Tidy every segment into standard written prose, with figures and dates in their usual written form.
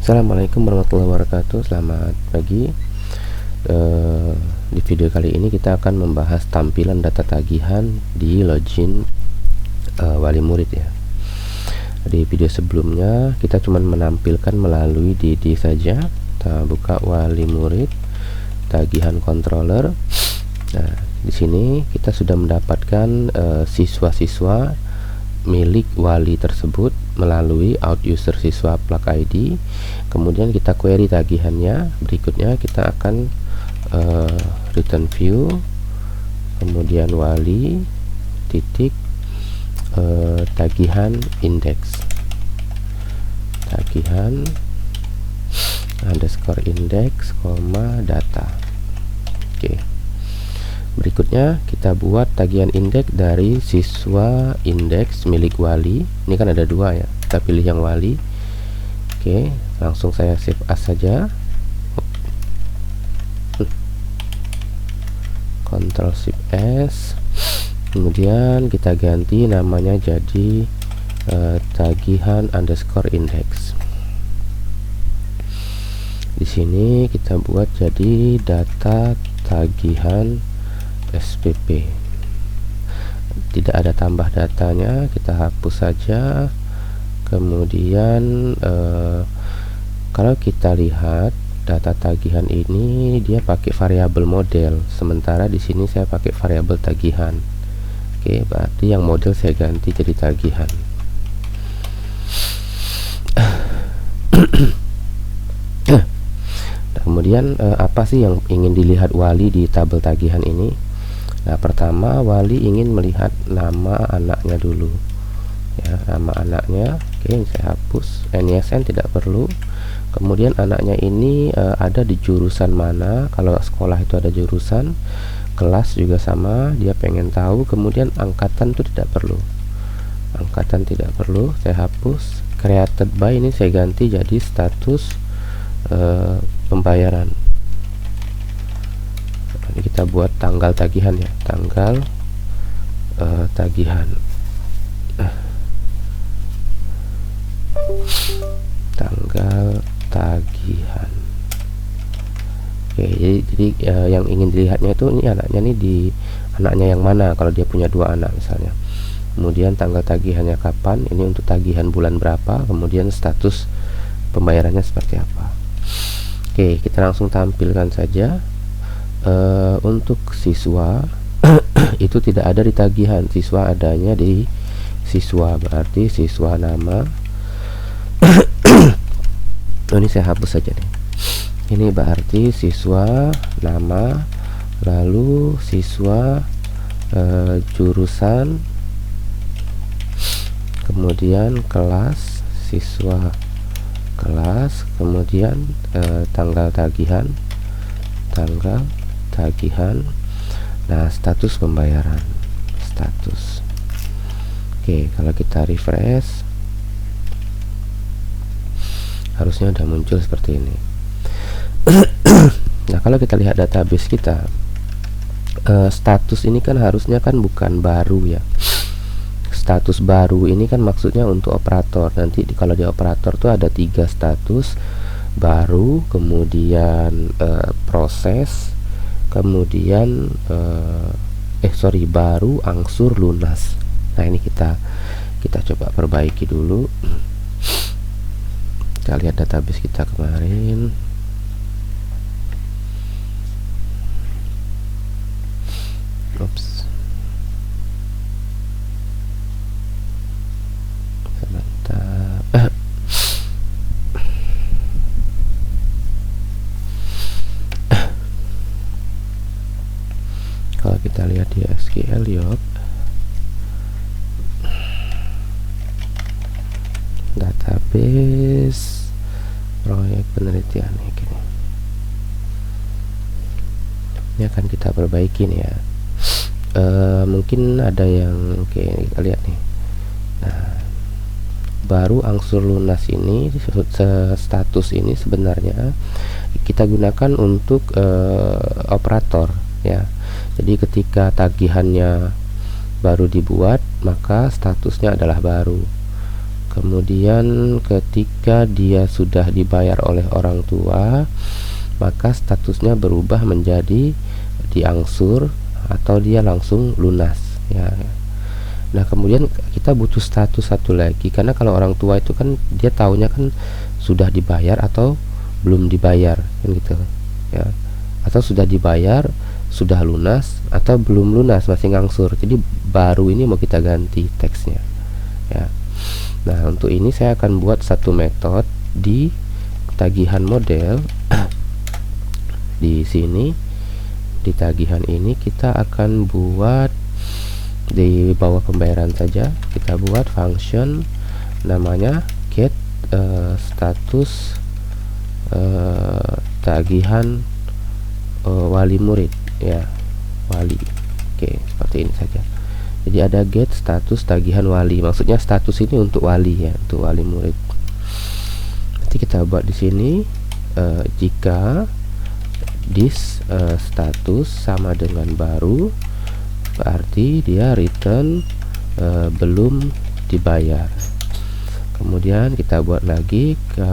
Assalamualaikum warahmatullahi wabarakatuh. Selamat pagi. Di video kali ini kita akan membahas tampilan data tagihan di login wali murid ya. Di video sebelumnya kita cuma menampilkan melalui DD saja. Kita buka wali murid, tagihan controller. Nah, di sini kita sudah mendapatkan siswa-siswa milik wali tersebut melalui out user siswa plug ID. Kemudian kita query tagihannya. Berikutnya kita akan return view, kemudian wali titik tagihan index, tagihan underscore index koma data. Oke. Berikutnya kita buat tagihan indeks dari siswa indeks milik wali. Ini kan ada dua ya, kita pilih yang wali. Oke, langsung saya save as saja. Ctrl Shift S. Kemudian kita ganti namanya jadi tagihan underscore index. Di sini kita buat jadi data tagihan SPP. Tidak ada tambah datanya, kita hapus saja. Kemudian kalau kita lihat data tagihan ini dia pakai variabel model, sementara di sini saya pakai variabel tagihan. Oke, berarti yang model saya ganti jadi tagihan. Kemudian apa sih yang ingin dilihat wali di tabel tagihan ini? Nah, pertama wali ingin melihat nama anaknya dulu ya, nama anaknya. Oke, saya hapus, NISN tidak perlu. Kemudian anaknya ini ada di jurusan mana, kalau sekolah itu ada jurusan, kelas juga sama, dia pengen tahu. Kemudian angkatan itu tidak perlu, angkatan tidak perlu, saya hapus. Created by ini saya ganti jadi status pembayaran. Ini kita buat tanggal tagihan ya, tanggal tagihan, tanggal tagihan. Oke, jadi yang ingin dilihatnya itu ini anaknya nih, di anaknya yang mana kalau dia punya dua anak misalnya. Kemudian tanggal tagihannya kapan, ini untuk tagihan bulan berapa, kemudian status pembayarannya seperti apa. Oke, kita langsung tampilkan saja. Untuk siswa itu tidak ada di tagihan, siswa adanya di siswa, berarti siswa nama. Ini saya hapus saja nih. Ini berarti siswa nama, lalu siswa jurusan, kemudian kelas, siswa kelas, kemudian tanggal tagihan, tanggal tagihan. Nah, status pembayaran, status. Oke, kalau kita refresh harusnya udah muncul seperti ini. Nah, kalau kita lihat database kita, status ini kan harusnya kan bukan baru ya. Status baru ini kan maksudnya untuk operator. Nanti kalau di operator tuh ada 3 status: baru, kemudian proses, kemudian baru, angsur, lunas. Nah, ini kita coba perbaiki dulu. Kita lihat database kita kemarin. Oops. Sebentar. Kalau kita lihat di SQL yuk, database proyek penelitian ini. Ini akan kita perbaiki nih ya. Mungkin ada yang kita lihat nih. Nah, baru angsur lunas ini, status ini sebenarnya kita gunakan untuk operator ya. Jadi ketika tagihannya baru dibuat, maka statusnya adalah baru. Kemudian ketika dia sudah dibayar oleh orang tua, maka statusnya berubah menjadi diangsur atau dia langsung lunas ya. Nah, kemudian kita butuh status satu lagi, karena kalau orang tua itu kan dia taunya kan sudah dibayar atau belum dibayar kan gitu ya, atau sudah dibayar, sudah lunas, atau belum lunas masih ngangsur. Jadi baru ini mau kita ganti teksnya ya. Nah, untuk ini saya akan buat satu metode di tagihan model. Di sini di tagihan ini kita akan buat di bawah pembayaran saja, kita buat function namanya get status tagihan wali murid ya, wali. Oke, seperti ini saja. Jadi ada get status tagihan wali, maksudnya status ini untuk wali ya, untuk wali murid. Nanti kita buat di sini jika this status sama dengan baru, berarti dia return belum dibayar. Kemudian kita buat lagi ke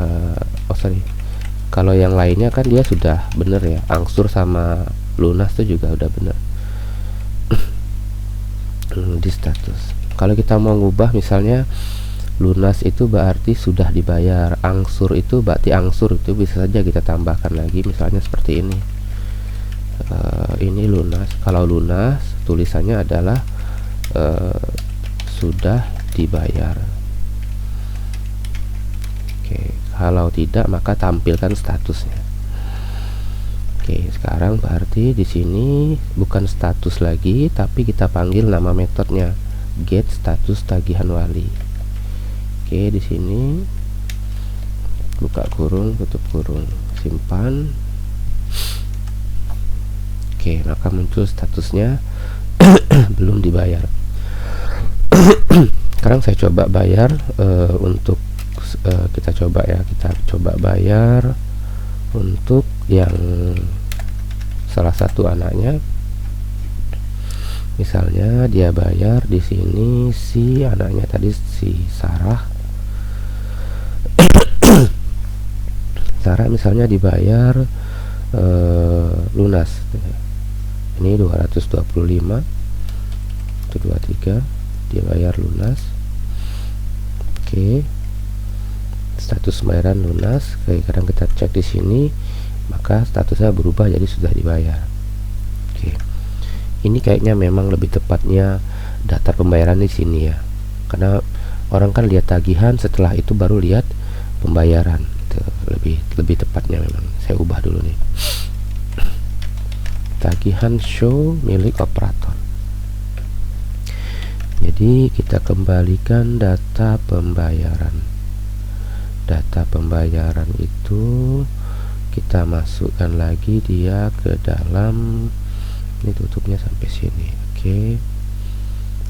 kalau yang lainnya kan dia sudah bener ya, angsur sama lunas itu juga udah bener. Di status kalau kita mau ngubah, misalnya lunas itu berarti sudah dibayar, angsur itu berarti angsur, itu bisa saja kita tambahkan lagi, misalnya seperti ini. Ini lunas, kalau lunas tulisannya adalah sudah dibayar. Oke, kalau tidak maka tampilkan statusnya. Oke, sekarang berarti di sini bukan status lagi, tapi kita panggil nama metodenya get status tagihan wali. Oke, di sini buka kurung, tutup kurung, simpan. Oke, maka muncul statusnya belum dibayar. Sekarang saya coba bayar untuk kita coba ya, kita coba bayar untuk yang salah satu anaknya. Misalnya dia bayar di sini si anaknya tadi, si Sarah. Sarah misalnya dibayar lunas. Ini 225 itu 23 dia bayar lunas. Oke, status pembayaran lunas. Oke, sekarang kita cek di sini, maka statusnya berubah jadi sudah dibayar. Oke, ini kayaknya memang lebih tepatnya daftar pembayaran di sini ya, karena orang kan lihat tagihan, setelah itu baru lihat pembayaran. Itu lebih tepatnya memang. Saya ubah dulu nih, tagihan show milik operator. Jadi kita kembalikan data pembayaran. Data pembayaran itu kita masukkan lagi dia ke dalam, ini tutupnya sampai sini. Oke,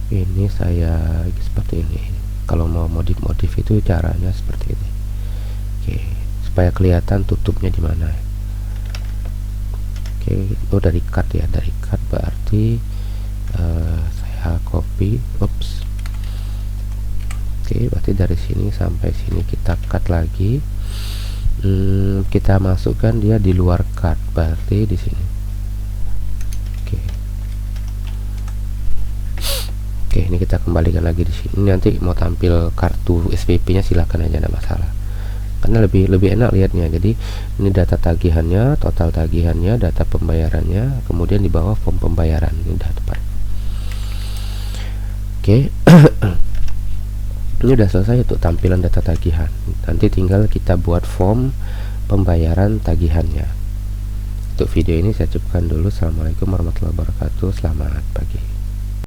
ini saya seperti ini. Kalau mau modif itu caranya seperti ini. Oke, supaya kelihatan tutupnya di mana. Oke, itu dari cut ya, dari cut berarti saya copy. Oops. Oke, berarti dari sini sampai sini kita cut lagi. Kita masukkan dia di luar cut, berarti di sini. Oke, ini kita kembalikan lagi di sini. Nanti mau tampil kartu SPP-nya silakan aja, tidak masalah. Karena lebih enak lihatnya. Jadi ini data tagihannya, total tagihannya, data pembayarannya, kemudian di bawah form pembayaran. Ini udah tepat. Oke. Ini udah selesai untuk tampilan data tagihan. Nanti tinggal kita buat form pembayaran tagihannya. Untuk video ini saya cukupkan dulu. Assalamualaikum warahmatullahi wabarakatuh. Selamat pagi.